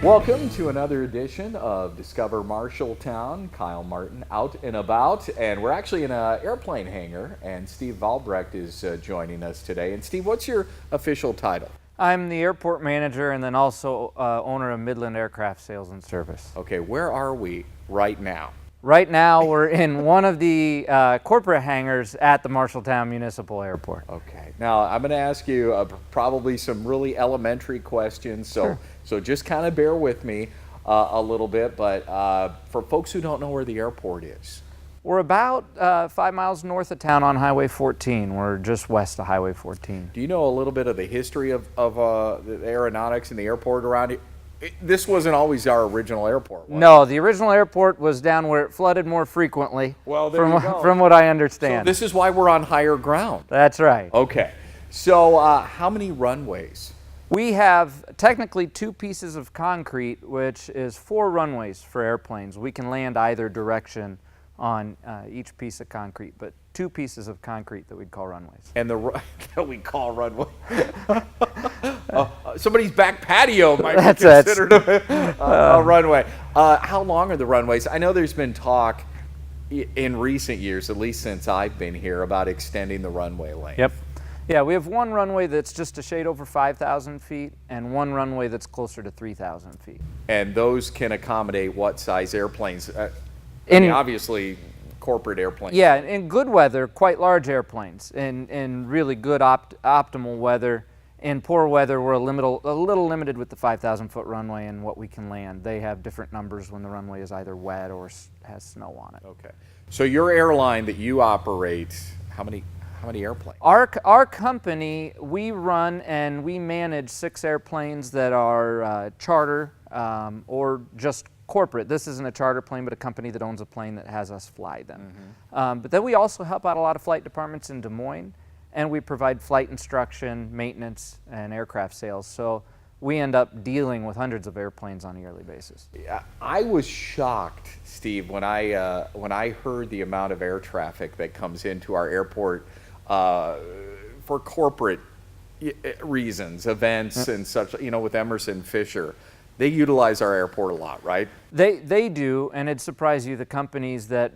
Welcome to another edition of Discover Marshalltown. Kyle Martin out and about, and we're actually in an airplane hangar, and Steve Valbrecht is joining us today. And Steve, what's your official title? I'm the airport manager and then also owner of Midland Aircraft Sales and Service. Okay, where are we right now? Right now we're in one of the corporate hangars at the Marshalltown Municipal Airport. Okay, now I'm going to ask you probably some really elementary questions, Sure. so just kind of bear with me a little bit, but for folks who don't know where the airport is. We're about 5 miles north of town on Highway 14. We're just west of Highway 14. Do you know a little bit of the history of the aeronautics and the airport around here? This wasn't always our original airport, was No, it? the original airport was down where it flooded more frequently. Well, there you go. From what I So understand. this is why we're on higher ground. That's right. Okay. So how many runways? We have technically 2 pieces of concrete, which is 4 runways for airplanes. We can land either direction on each piece of concrete, but 2 pieces of concrete that we'd call runways. And that we call runway. Somebody's back patio might be considered a runway. How long are the runways? I know there's been talk in recent years, at least since I've been here, about extending the runway length. Yep. Yeah, we have 1 runway that's just a shade over 5,000 feet and 1 runway that's closer to 3,000 feet. And those can accommodate what size airplanes? I mean, obviously, corporate airplanes. Yeah, in good weather, quite large airplanes. In really good optimal weather. In poor weather, we're a little limited with the 5,000-foot runway and what we can land. They have different numbers when the runway is either wet or has snow on it. Okay. So your airline that you operate, how many airplanes? Our company, we run and we manage 6 airplanes that are charter or just corporate. This isn't a charter plane, but a company that owns a plane that has us fly them. Mm-hmm. But then we also help out a lot of flight departments in Des Moines, and we provide flight instruction, maintenance, and aircraft sales. So we end up dealing with hundreds of airplanes on a yearly basis. Yeah, I was shocked, Steve, when I heard the amount of air traffic that comes into our airport for corporate reasons, events and such. You know, with Emerson Fisher. They utilize our airport a lot, right? They do, and it'd surprise you the companies that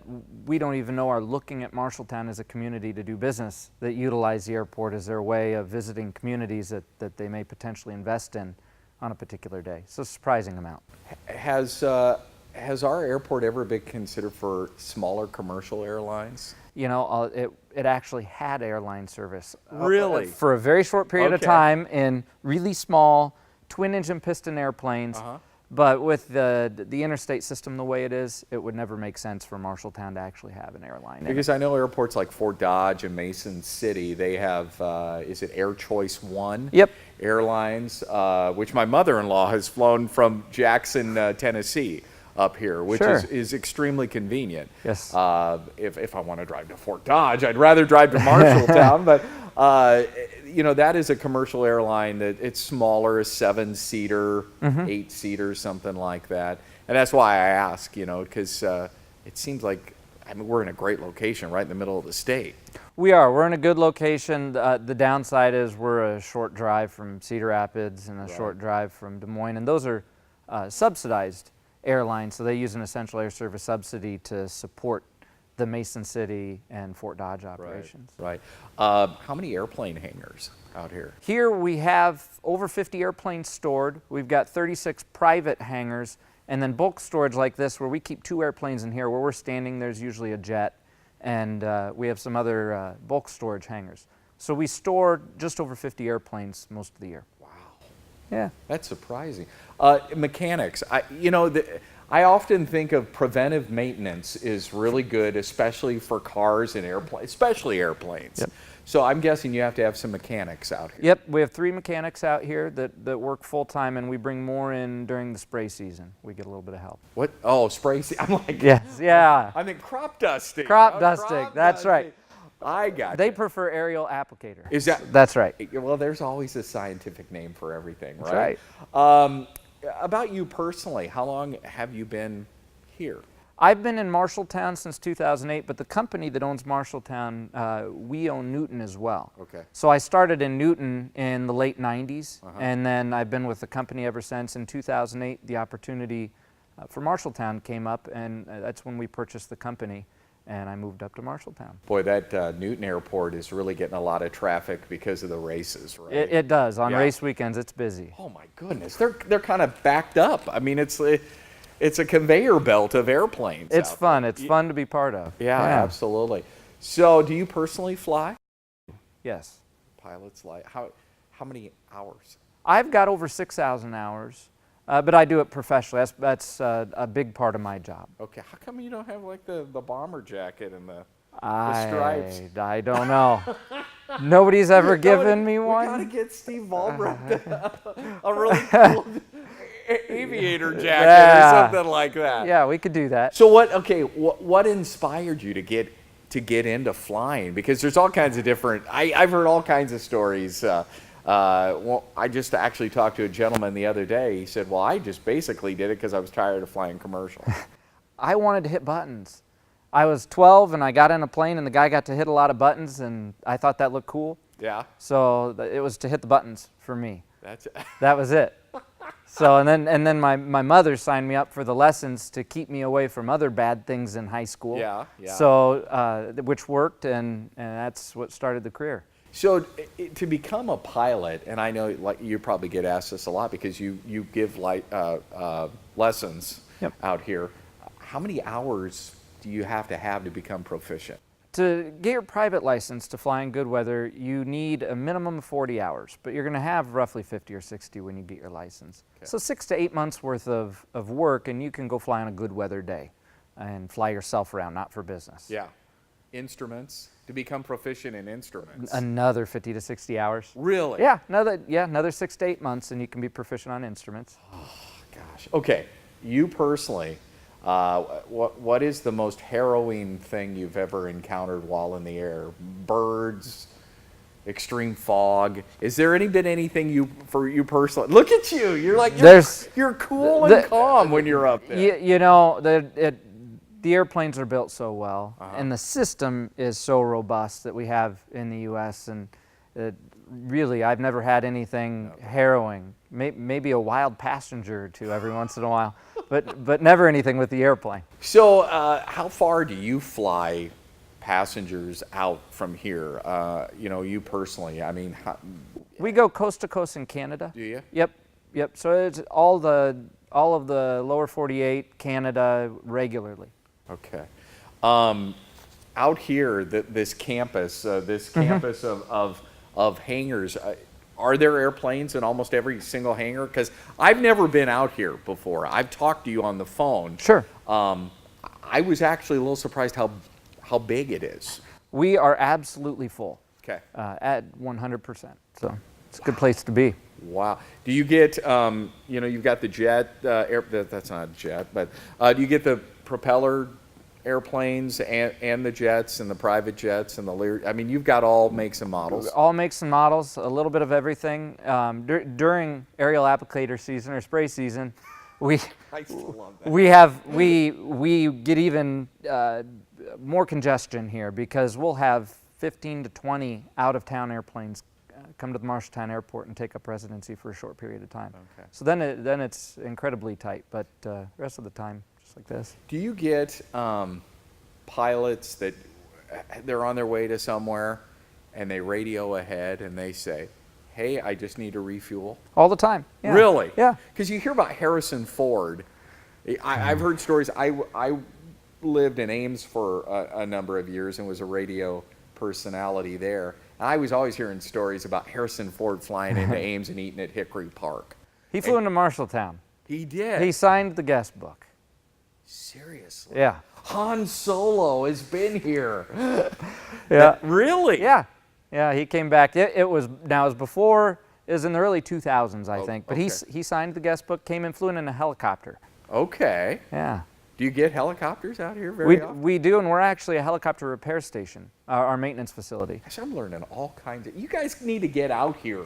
we don't even know are looking at Marshalltown as a community to do business that utilize the airport as their way of visiting communities that they may potentially invest in on a particular day. So a surprising amount. Has our airport ever been considered for smaller commercial airlines? You know, it actually had airline service. Really? For a very short period of time in really small twin-engine piston airplanes, but with the interstate system the way it is, it would never make sense for Marshalltown to actually have an airline. Because I know airports like Fort Dodge and Mason City, they have, is it Air Choice One? Yep. Airlines, which my mother-in-law has flown from Jackson, Tennessee up here, which is extremely convenient. Yes. If I want to drive to Fort Dodge, I'd rather drive to Marshalltown, but you know, that is a commercial airline that it's smaller, a 7-seater, 8-seater, something like that. And that's why I ask, you know, because it seems like, I mean, we're in a great location right in the middle of the state. We are. We're in a good location. The downside is we're a short drive from Cedar Rapids and a short drive from Des Moines, and those are subsidized airlines, so they use an essential air service subsidy to support the Mason City and Fort Dodge operations. Right. How many airplane hangars out here? Here we have over 50 airplanes stored. We've got 36 private hangars, and then bulk storage like this where we keep 2 airplanes in here. Where we're standing, there's usually a jet, and we have some other bulk storage hangars. So we store just over 50 airplanes most of the year. Wow. Yeah. That's surprising. Mechanics, I often think of preventive maintenance is really good, especially for cars and airplanes, especially airplanes. Yep. So I'm guessing you have to have some mechanics out here. Yep, we have 3 mechanics out here that work full-time, and we bring more in during the spray season. We get a little bit of help. What? Oh, spray. I'm like, Yes, yeah. I think crop dusting. Crop dusting, that's right. I got They you. prefer aerial applicator. Is that? That's right. Well, there's always a scientific name for everything, That's right? right. About you personally, how long have you been here? I've been in Marshalltown since 2008, but the company that owns Marshalltown, we own Newton as well. Okay. So I started in Newton in the late 90s, and then I've been with the company ever since. In 2008, the opportunity for Marshalltown came up, and that's when we purchased the company, and I moved up to Marshalltown. Boy, that Newton Airport is really getting a lot of traffic because of the races, right? It does. On Yeah. race weekends, it's busy. Oh my goodness, they're kind of backed up. I mean, it's a conveyor belt of airplanes. It's out fun. there. It's fun to be part of. Yeah, absolutely. So, do you personally fly? Yes. Pilots like how many hours? I've got over 6,000 hours, but I do it professionally. That's a big part of my job. Okay, how come you don't have like the bomber jacket and the stripes? I don't know. Nobody's ever given me We one. gotta get Steve Valbrecht a really cool aviator jacket or something like that. Yeah, we could do that. So what inspired you to get into flying? Because there's all kinds of different. I've heard all kinds of stories. Well, I just actually talked to a gentleman the other day. He said, "Well, I just basically did it because I was tired of flying commercial." I wanted to hit buttons. I was 12 and I got in a plane and the guy got to hit a lot of buttons and I thought that looked cool. Yeah, So it was to hit the buttons for me. that's it. That was it. So and then my mother signed me up for the lessons to keep me away from other bad things in high school. Yeah, yeah. So which worked and that's what started the career. So to become a pilot, and I know like you probably get asked this a lot because you give like lessons Yep. out here. How many hours do you have to become proficient? To get your private license to fly in good weather, you need a minimum of 40 hours, but you're going to have roughly 50 or 60 when you get your license. Okay. So 6 to 8 months worth of work, and you can go fly on a good weather day and fly yourself around, not for business. Yeah. Instruments, to become proficient in instruments. Another 50 to 60 hours. Really? Yeah, another 6 to 8 months, and you can be proficient on instruments. Gosh. Okay. You personally, what is the most harrowing thing you've ever encountered while in the air? Birds, extreme fog. Is there been anything for you personally? Look at you. You're like you're cool and calm when you're up there. You know, the airplanes are built so well, and the system is so robust that we have in the U.S. and really, I've never had anything harrowing. Maybe a wild passenger or two every once in a while, but never anything with the airplane. So, how far do you fly passengers out from here? You personally. I mean, We go coast to coast in Canada. do you? Yep. So it's all of the lower 48, Canada regularly. Okay. Out here, this campus, campus of hangars. Are there airplanes in almost every single hangar? Because I've never been out here before. I've talked to you on the phone. Sure. I was actually a little surprised how big it is. We are absolutely full. Okay. At 100%. So it's a good place to be. Wow. Do you get, you've got the jet, that's not a jet, but do you get the propeller airplanes and the jets and the private jets and the Lear? I mean, you've got all makes and models. All makes and models, a little bit of everything. During aerial applicator season or spray season, I still love that. we get even more congestion here because we'll have 15 to 20 out-of-town airplanes come to the Marshalltown airport and take up residency for a short period of time. Okay. So then it's incredibly tight, but the rest of the time, just like this. Do you get pilots that they're on their way to somewhere and they radio ahead and they say, "Hey, I just need to refuel"? All the time. Yeah. Really? Yeah. Because you hear about Harrison Ford. I've heard stories. I lived in Ames for a number of years and was a radio personality there. And I was always hearing stories about Harrison Ford flying into Ames and eating at Hickory Park. He flew into Marshalltown. He did? He signed the guest book. Seriously? Yeah. Han Solo has been here. Yeah. Really? Yeah. Yeah, he came back. It was before, it was in the early 2000s, I think. But okay. he signed the guest book, came and flew in a helicopter. Okay. Yeah. Do you get helicopters out here very often? We do, and we're actually a helicopter repair station, our maintenance facility. Gosh, I'm learning all kinds of. You guys need to get out here.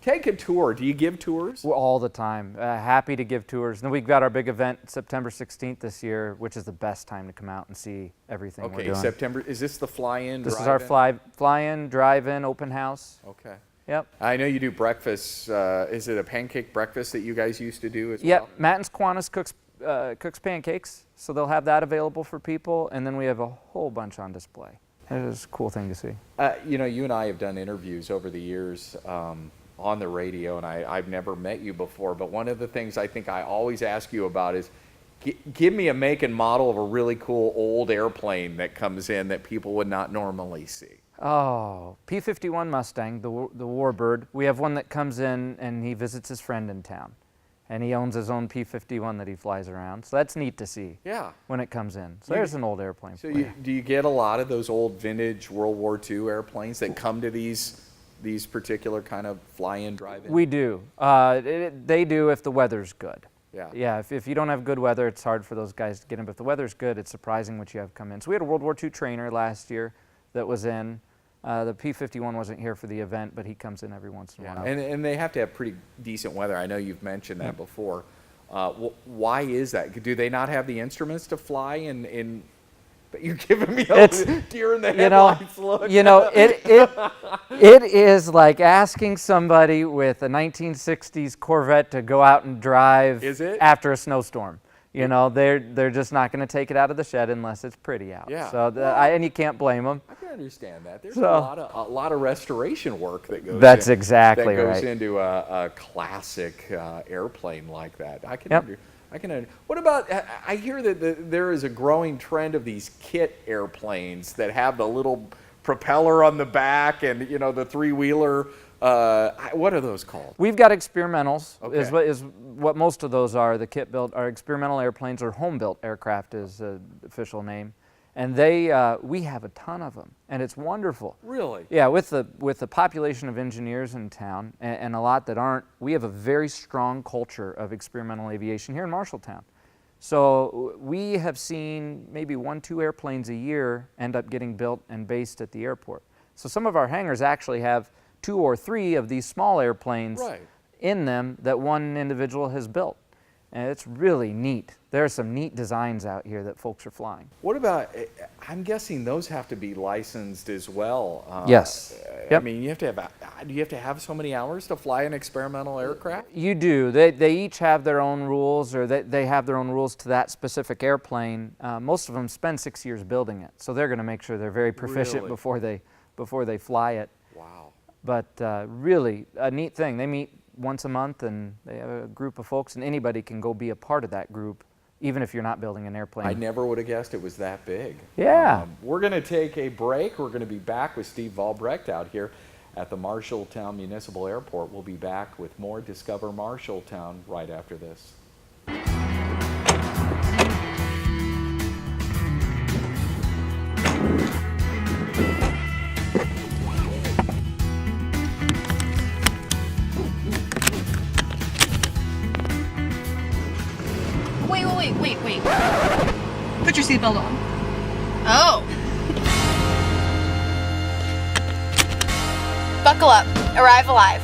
Take a tour. Do you give tours? All the time. Happy to give tours. And then we've got our big event September 16th this year, which is the best time to come out and see everything we're doing. Okay, September. Is this the fly-in? This is our fly-in, drive-in, open house. Okay. Yep. I know you do breakfast. Is it a pancake breakfast that you guys used to do as well? Yep. Matt and Squanis cooks pancakes, so they'll have that available for people, and then we have a whole bunch on display. It is a cool thing to see. You know, you and I have done interviews over the years on the radio, and I've never met you before, but one of the things I think I always ask you about is give me a make and model of a really cool old airplane that comes in that people would not normally see. Oh, P-51 Mustang, the Warbird. We have one that comes in and he visits his friend in town. And he owns his own P-51 that he flies around. So that's neat to see. Yeah. When it comes in. So there's an old airplane. So do you get a lot of those old vintage World War II airplanes that come to these particular kind of fly-in, drive-in? We do. They do if the weather's good. Yeah. Yeah, if you don't have good weather, it's hard for those guys to get in. But if the weather's good, it's surprising what you have come in. So we had a World War II trainer last year that was in. The P-51 wasn't here for the event, but he comes in every once in a while. And they have to have pretty decent weather. I know you've mentioned that before. Why is that? Do they not have the instruments to fly in but you're giving me a deer in the headlights look. You know, it is like asking somebody with a 1960s Corvette to go out and drive after a snowstorm. You know, they're just not going to take it out of the shed unless it's pretty out. Yeah. So and you can't blame them. I can understand that. There's a lot of restoration work that goes. That's exactly right. That goes into a classic airplane like that. I can. What about? I hear that there is a growing trend of these kit airplanes that have the little propeller on the back and the three-wheeler. What are those called? We've got experimentals. Okay. Is what most of those are. The kit built are experimental airplanes, or home built aircraft is the official name, and we have a ton of them, and it's wonderful. Really? Yeah, with the population of engineers in town and a lot that aren't, we have a very strong culture of experimental aviation here in Marshalltown. So we have seen maybe 1-2 airplanes a year end up getting built and based at the airport. So some of our hangars actually have 2 or 3 of these small airplanes in them that one individual has built. And it's really neat. There are some neat designs out here that folks are flying. What about, I'm guessing those have to be licensed as well. Yes. Yep. I mean, do you have to have so many hours to fly an experimental aircraft? You do. They each have their own rules, or they have their own rules to that specific airplane. Most of them spend 6 years building it, so they're going to make sure they're very proficient before they fly it. Wow. But really a neat thing. They meet once a month, and they have a group of folks, and anybody can go be a part of that group, even if you're not building an airplane. I never would have guessed it was that big. Yeah. We're going to take a break. We're going to be back with Steve Valbrecht out here at the Marshalltown Municipal Airport. We'll be back with more Discover Marshalltown right after this. Wait. Put your seatbelt on. Oh. Buckle up. Arrive alive.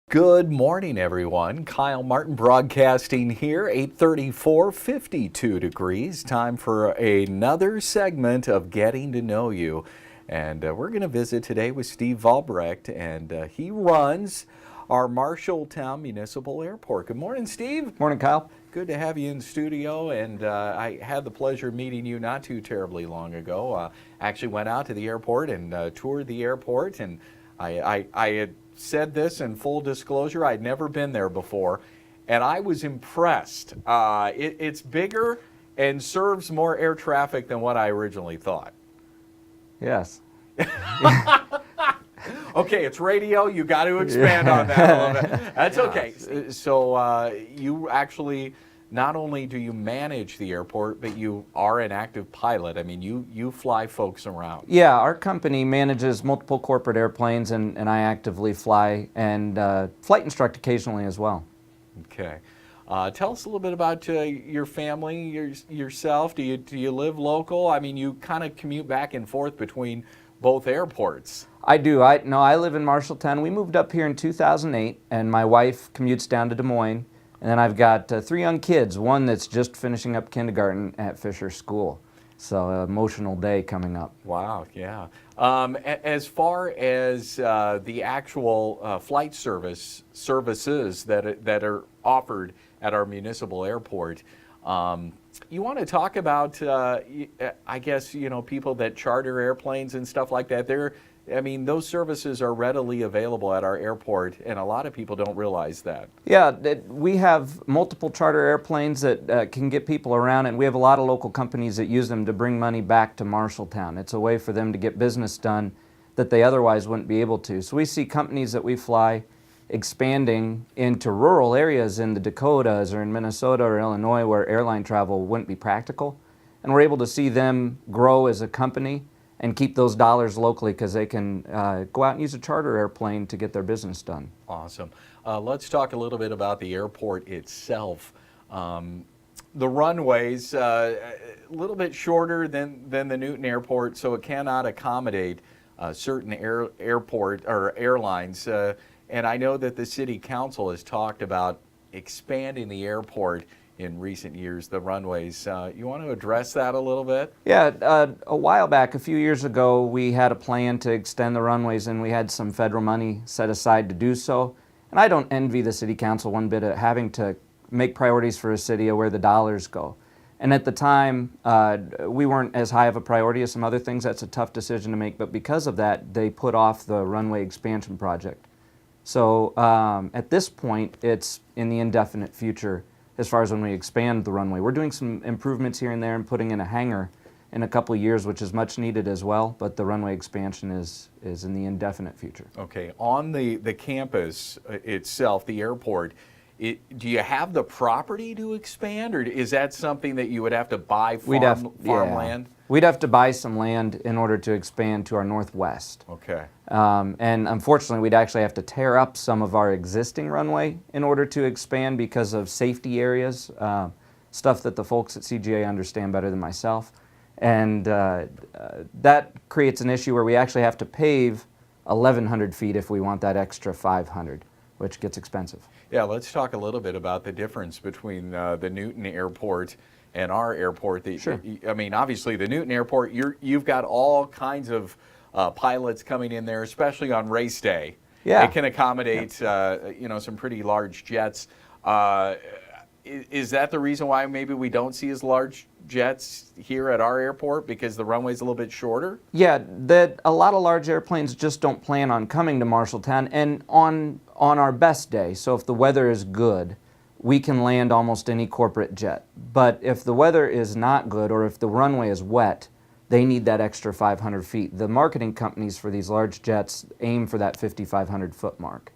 Good morning, everyone. Kyle Martin broadcasting here, 8:34, 52 degrees. Time for another segment of Getting to Know You. And we're going to visit today with Steve Valbrecht, and he runs our Marshalltown Municipal Airport. Good morning, Steve. Morning, Kyle. Good to have you in the studio, and I had the pleasure of meeting you not too terribly long ago. Actually went out to the airport and toured the airport, and I had said this in full disclosure, I'd never been there before, and I was impressed. It's bigger and serves more air traffic than what I originally thought. Yes. Okay, it's radio. You got to expand on that a little bit. That's okay. So you actually, not only do you manage the airport, but you are an active pilot. I mean, you fly folks around. Yeah, our company manages multiple corporate airplanes, and I actively fly and flight instruct occasionally as well. Okay. Tell us a little bit about your family, yourself. Do you live local? I mean, you kind of commute back and forth between both airports. I do. I live in Marshalltown. We moved up here in 2008, and my wife commutes down to Des Moines. And then I've got 3 young kids, one that's just finishing up kindergarten at Fisher School. So emotional day coming up. Wow, yeah. As far as the actual flight services that are offered at our municipal airport, you want to talk about, I guess, people that charter airplanes and stuff like that. Those services are readily available at our airport, and a lot of people don't realize that. Yeah, we have multiple charter airplanes that can get people around, and we have a lot of local companies that use them to bring money back to Marshalltown. It's a way for them to get business done that they otherwise wouldn't be able to. So we see companies that we fly expanding into rural areas in the Dakotas or in Minnesota or Illinois where airline travel wouldn't be practical. And we're able to see them grow as a company and keep those dollars locally because they can go out and use a charter airplane to get their business done. Awesome. Let's talk a little bit about the airport itself. The runways, a little bit shorter than the Newton Airport, so it cannot accommodate certain airport or airlines. And I know that the City Council has talked about expanding the airport in recent years, the runways. You want to address that a little bit? Yeah, a while back, a few years ago, we had a plan to extend the runways, and we had some federal money set aside to do so. And I don't envy the City Council one bit of having to make priorities for a city of where the dollars go. And at the time, we weren't as high of a priority as some other things. That's a tough decision to make, but because of that, they put off the runway expansion project. So at this point, it's in the indefinite future as far as when we expand the runway. We're doing some improvements here and there and putting in a hangar in a couple of years, which is much needed as well, but the runway expansion is in the indefinite future. Okay, on the campus itself, the airport, do you have the property to expand, or is that something that you would have to buy farmland? We'd have to buy some land in order to expand to our northwest. Okay. And unfortunately, we'd actually have to tear up some of our existing runway in order to expand because of safety areas, stuff that the folks at CGA understand better than myself. And that creates an issue where we actually have to pave 1,100 feet if we want that extra 500, which gets expensive. Yeah, let's talk a little bit about the difference between the Newton Airport and our airport. Sure. I mean, obviously, the Newton Airport, you've got all kinds of pilots coming in there, especially on race day. Yeah. It can accommodate, some pretty large jets. Is that the reason why maybe we don't see as large jets here at our airport, because the runway's a little bit shorter? Yeah, that a lot of large airplanes just don't plan on coming to Marshalltown, and on our best day, so if the weather is good, we can land almost any corporate jet. But if the weather is not good or if the runway is wet, they need that extra 500 feet. The marketing companies for these large jets aim for that 5,500 foot mark.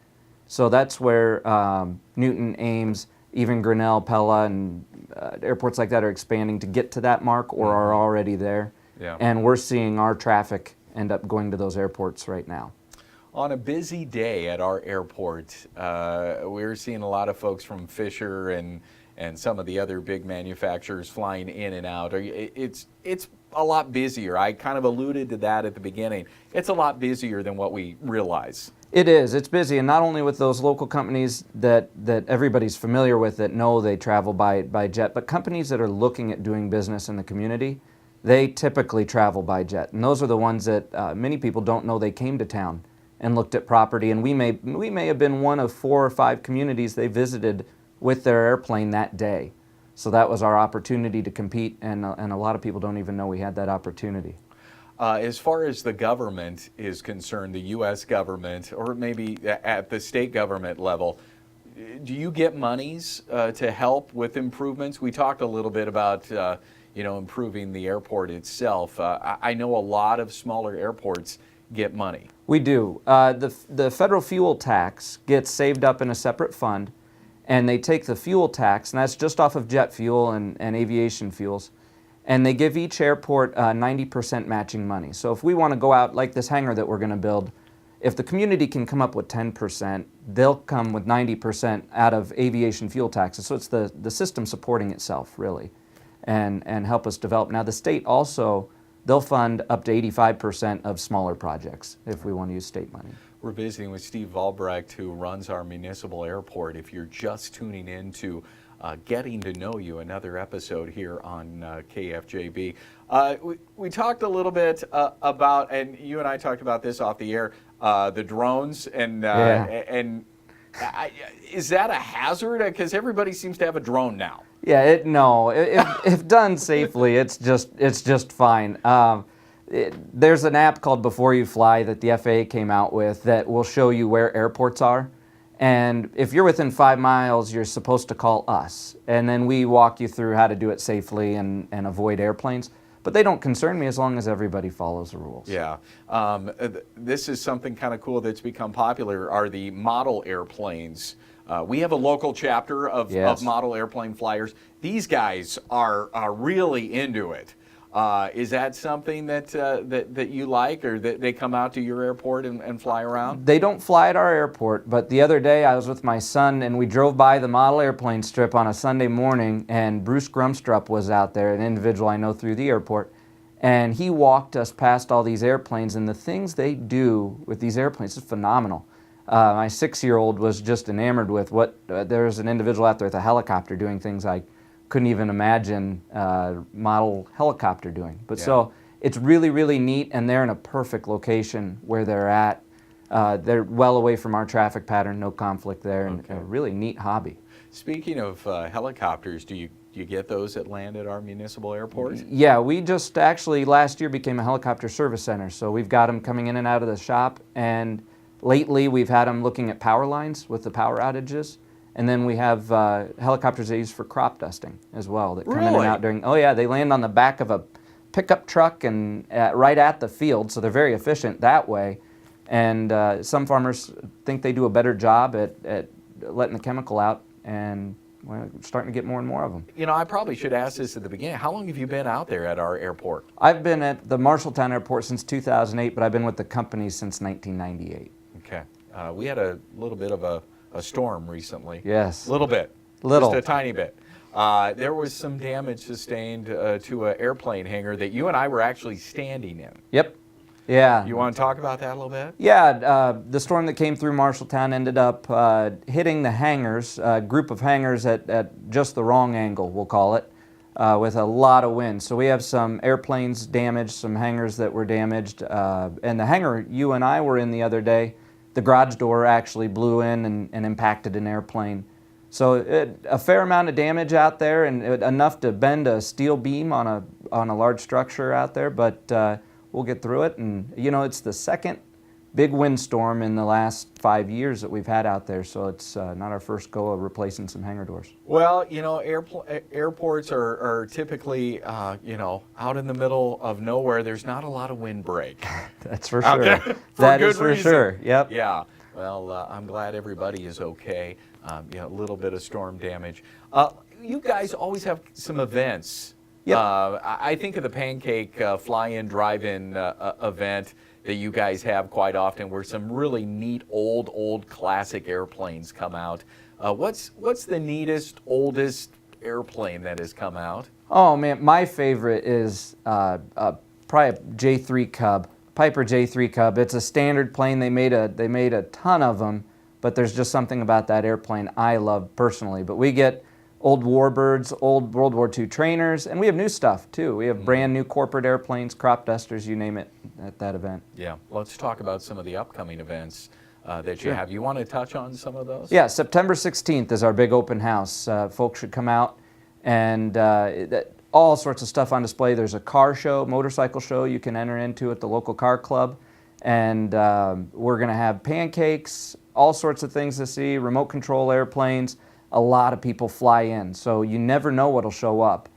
So that's where Newton aims. Even Grinnell, Pella, and airports like that are expanding to get to that mark or are already there. Yeah. And we're seeing our traffic end up going to those airports right now. On a busy day at our airport, we're seeing a lot of folks from Fisher and some of the other big manufacturers flying in and out. It's a lot busier. I kind of alluded to that at the beginning. It's a lot busier than what we realize. It is. It's busy, and not only with those local companies that everybody's familiar with that know they travel by jet, but companies that are looking at doing business in the community, they typically travel by jet. And those are the ones that many people don't know they came to town and looked at property, and we may have been one of 4 or 5 communities they visited with their airplane that day. So that was our opportunity to compete, and a lot of people don't even know we had that opportunity. As far as the government is concerned, the U.S. government, or maybe at the state government level, do you get monies to help with improvements? We talked a little bit about improving the airport itself. I know a lot of smaller airports get money. We do. The federal fuel tax gets saved up in a separate fund, and they take the fuel tax, and that's just off of jet fuel and aviation fuels, and they give each airport 90% matching money. So if we want to go out, like this hangar that we're going to build, if the community can come up with 10%, they'll come with 90% out of aviation fuel taxes. So it's the system supporting itself, really, and help us develop. Now, the state also, they'll fund up to 85% of smaller projects if we want to use state money. We're visiting with Steve Valbrecht, who runs our municipal airport. If you're just tuning in to Getting to Know You, another episode here on KFJB. We talked a little bit about, and you and I talked about this off the air, the drones, and is that a hazard? Because everybody seems to have a drone now. Yeah, no. If done safely, it's just fine. There's an app called Before You Fly that the FAA came out with that will show you where airports are. And if you're within 5 miles, you're supposed to call us. And then we walk you through how to do it safely and avoid airplanes. But they don't concern me as long as everybody follows the rules. Yeah. This is something kind of cool that's become popular, are the model airplanes. We have a local chapter of model airplane flyers. These guys are really into it. Is that something that you like, or that they come out to your airport and fly around? They don't fly at our airport, but the other day I was with my son and we drove by the model airplane strip on a Sunday morning, and Bruce Grumstrup was out there, an individual I know through the airport, and he walked us past all these airplanes, and the things they do with these airplanes is phenomenal. My 6-year-old was just enamored with what, there's an individual out there with a helicopter doing things I couldn't even imagine model helicopter doing. But so it's really, really neat, and they're in a perfect location where they're at. They're well away from our traffic pattern, no conflict there, and a really neat hobby. Speaking of helicopters, do you get those that land at our municipal airport? Yeah, we just actually last year became a helicopter service center, so we've got them coming in and out of the shop, and lately we've had them looking at power lines with the power outages. And then we have helicopters they use for crop dusting as well that come in and out during. Oh yeah, they land on the back of a pickup truck and right at the field, so they're very efficient that way. And some farmers think they do a better job at letting the chemical out, and we're starting to get more and more of them. You know, I probably should ask this at the beginning. How long have you been out there at our airport? I've been at the Marshalltown airport since 2008, but I've been with the company since 1998. Okay. We had a little bit of a storm recently. Yes. A little bit. Little. Just a tiny bit. There was some damage sustained to an airplane hangar that you and I were actually standing in. Yep. Yeah. You want to talk about that a little bit? Yeah. The storm that came through Marshalltown ended up hitting the hangars, a group of hangars at just the wrong angle, we'll call it, with a lot of wind. So we have some airplanes damaged, some hangars that were damaged, and the hangar you and I were in the other day, the garage door actually blew in and impacted an airplane. So a fair amount of damage out there, and enough to bend a steel beam on a large structure out there, but we'll get through it. And you know, it's the second big windstorm in the last 5 years that we've had out there, so it's not our first go of replacing some hangar doors. Well, you know, airports are typically, you know, out in the middle of nowhere. There's not a lot of windbreak. That's for sure. That is for sure. Yep. Yeah. Well, I'm glad everybody is okay. You know, a little bit of storm damage. You guys always have some events. Yep. I think of the pancake fly-in, drive-in event that you guys have quite often, where some really neat old classic airplanes come out. What's the neatest, oldest airplane that has come out? Oh man, my favorite is probably a J3 Cub, Piper J3 Cub. It's a standard plane. They made a ton of them, but there's just something about that airplane I love personally. But we get old warbirds, old World War II trainers, and we have new stuff too. We have brand new corporate airplanes, crop dusters, you name it, at that event. Yeah, let's talk about some of the upcoming events that you have. You want to touch on some of those? Yeah, September 16th is our big open house. Folks should come out, and all sorts of stuff on display. There's a car show, motorcycle show you can enter into at the local car club, and we're going to have pancakes, all sorts of things to see, remote control airplanes. A lot of people fly in, so you never know what'll show up.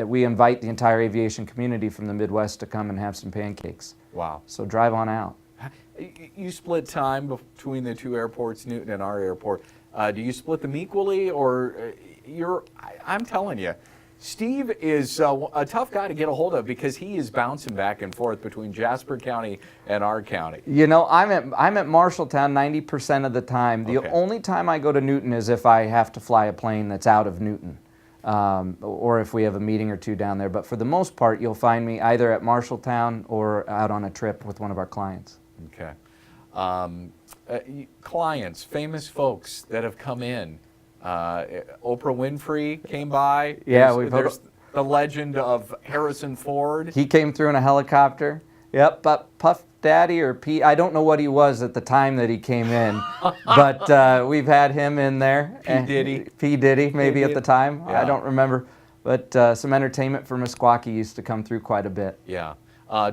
We invite the entire aviation community from the Midwest to come and have some pancakes. Wow. So drive on out. You split time between the two airports, Newton and our airport. Do you split them equally, or I'm telling you, Steve is a tough guy to get a hold of because he is bouncing back and forth between Jasper County and our county. You know, I'm at Marshalltown 90% of the time. The Okay. only time I go to Newton is if I have to fly a plane that's out of Newton, or if we have a meeting or two down there. But for the most part, you'll find me either at Marshalltown or out on a trip with one of our clients. Okay. Clients, famous folks that have come in. Oprah Winfrey came by. Yeah, there's the legend of Harrison Ford. He came through in a helicopter. Yep, but Puff Daddy or P, I don't know what he was at the time that he came in, but we've had him in there. P. Diddy, maybe at the time. Yeah. I don't remember. But some entertainment for Meskwaki used to come through quite a bit. Yeah.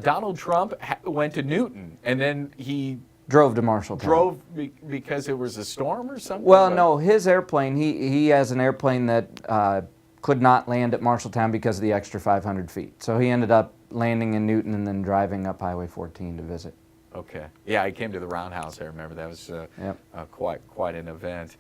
Donald Trump went to Newton, and then he Drove to Marshalltown. drove because it was a storm or something? Well, no, his airplane, he has an airplane that could not land at Marshalltown because of the extra 500 feet. So he ended up landing in Newton and then driving up Highway 14 to visit. Okay. Yeah, I came to the Roundhouse. I remember that was Yep. quite an event.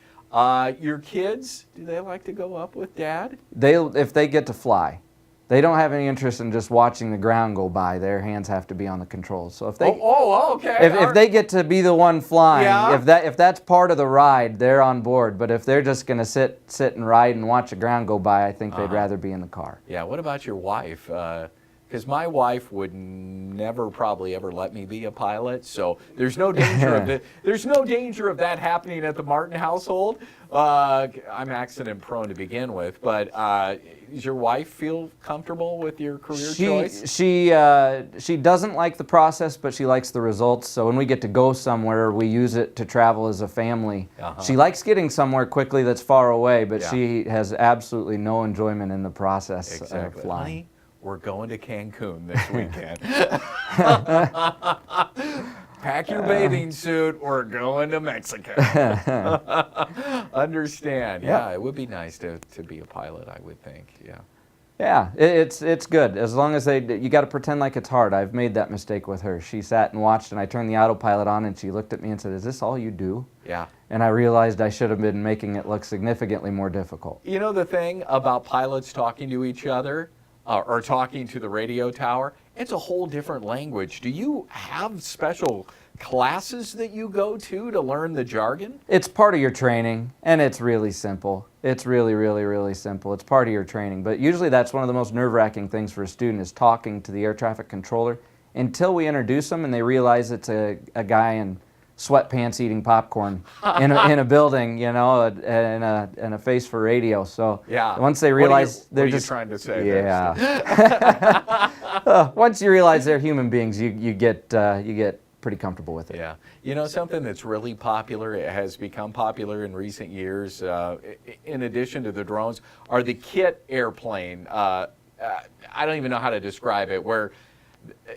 Your kids, do they like to go up with Dad? If they get to fly. They don't have any interest in just watching the ground go by. Their hands have to be on the controls. So if they okay. if they get to be the one flying, Yeah. if that's part of the ride, they're on board. But if they're just going to sit and ride and watch the ground go by, I think they'd rather be in the car. Yeah. What about your wife? Because my wife would never probably ever let me be a pilot. So there's no danger of there's no danger of that happening at the Martin household. I'm accident prone to begin with, but does your wife feel comfortable with your career choice? She doesn't like the process, but she likes the results. So when we get to go somewhere, we use it to travel as a family. She likes getting somewhere quickly that's far away, but she has absolutely no enjoyment in the process of flying. Honey, we're going to Cancun this weekend. Pack your bathing suit. We're going to Mexico. Understand? Yeah, it would be nice to be a pilot, I would think. Yeah. Yeah, it's good as long as you got to pretend like it's hard. I've made that mistake with her. She sat and watched, and I turned the autopilot on, and she looked at me and said, "Is this all you do?" Yeah. And I realized I should have been making it look significantly more difficult. You know the thing about pilots talking to each other or talking to the radio tower? It's a whole different language. Do you have special classes that you go to learn the jargon? It's part of your training, and it's really simple. It's really, really, really simple. It's part of your training. But usually that's one of the most nerve-wracking things for a student is talking to the air traffic controller until we introduce them and they realize it's a guy in sweatpants eating popcorn in a building, you know, and a face for radio. So yeah. Once they realize they're just trying to say. Yeah. Once you realize they're human beings, you get pretty comfortable with it. Yeah. You know, something that's really popular, it has become popular in recent years, in addition to the drones, are the kit airplane. I don't even know how to describe it, where,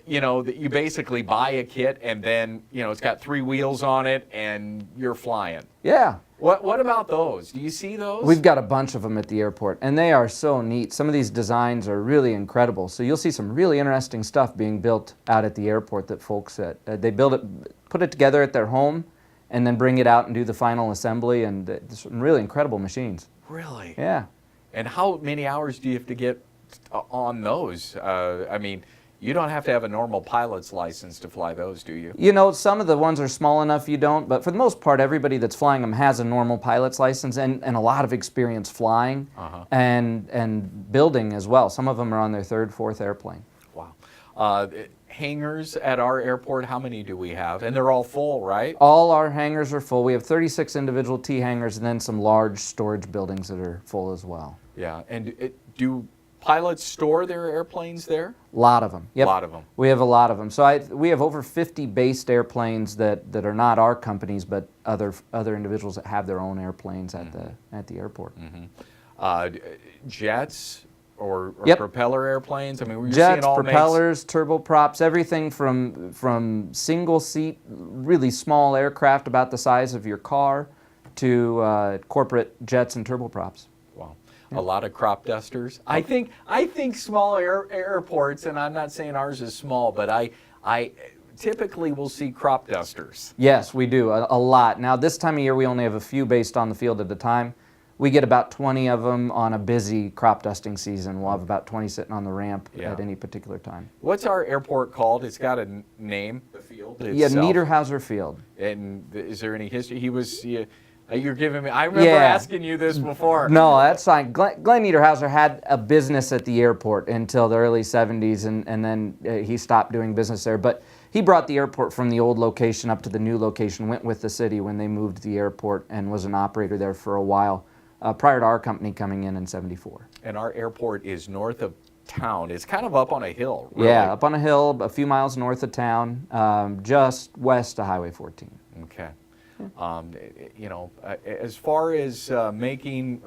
you know, you basically buy a kit and then, you know, it's got 3 wheels on it and you're flying. Yeah. What about those? Do you see those? We've got a bunch of them at the airport, and they are so neat. Some of these designs are really incredible. So you'll see some really interesting stuff being built out at the airport that folks they build it, put it together at their home, and then bring it out and do the final assembly. And some really incredible machines. Really? Yeah. And how many hours do you have to get on those? I mean, you don't have to have a normal pilot's license to fly those, do you? You know, some of the ones are small enough you don't, but for the most part, everybody that's flying them has a normal pilot's license and a lot of experience flying and building as well. Some of them are on their 3rd, 4th airplane. Wow. Hangars at our airport, how many do we have? And they're all full, right? All our hangars are full. We have 36 individual T hangars and then some large storage buildings that are full as well. Yeah. And do pilots store their airplanes there? A lot of them. Yep. A lot of them. We have a lot of them. So we have over 50 based airplanes that are not our companies, but other individuals that have their own airplanes at the airport. Jets or Yep. propeller airplanes? I mean, we're Jets, seeing all propellers, turboprops, everything from single seat, really small aircraft about the size of your car to corporate jets and turboprops. Wow. A lot of crop dusters. I think small airports, and I'm not saying ours is small, but I typically will see crop dusters. Yes, we do, a lot. Now, this time of year, we only have a few based on the field at a time. We get about 20 of them on a busy crop dusting season. We'll have about 20 sitting on the ramp Yeah. at any particular time. What's our airport called? It's got a name, the field Yeah, itself. Niederhauser Field. And is there any history? You're giving me, I remember Yeah. asking you this before. No, that's fine. Glenn Niederhauser had a business at the airport until the early 70s, and then he stopped doing business there. But he brought the airport from the old location up to the new location, went with the city when they moved the airport, and was an operator there for a while, prior to our company coming in '74. And our airport is north of town. It's kind of up on a hill, really. Yeah, up on a hill, a few miles north of town, just west of Highway 14. Okay. As far as making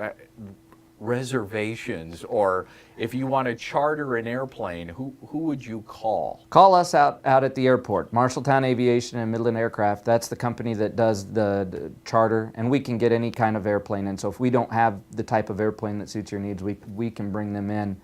reservations, or if you want to charter an airplane, who would you call? Call us out at the airport, Marshalltown Aviation and Midland Aircraft. That's the company that does the charter, and we can get any kind of airplane in. So if we don't have the type of airplane that suits your needs, we can bring them in.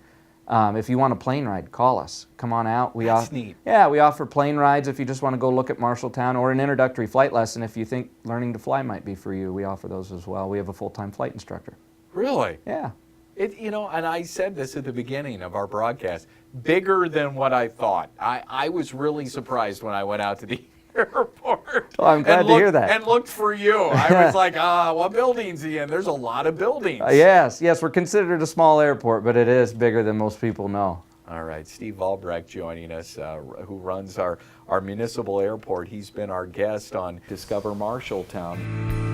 If you want a plane ride, call us. Come on out. That's neat. Yeah, we offer plane rides if you just want to go look at Marshalltown, or an introductory flight lesson if you think learning to fly might be for you. We offer those as well. We have a full-time flight instructor. Really? Yeah. And I said this at the beginning of our broadcast, bigger than what I thought. I was really surprised when I went out to the airport. Oh, I'm glad to hear that. And looked for you. I was like, what building's he in? There's a lot of buildings. Yes, we're considered a small airport, but it is bigger than most people know. All right, Steve Valbrecht joining us, who runs our municipal airport. He's been our guest on Discover Marshalltown.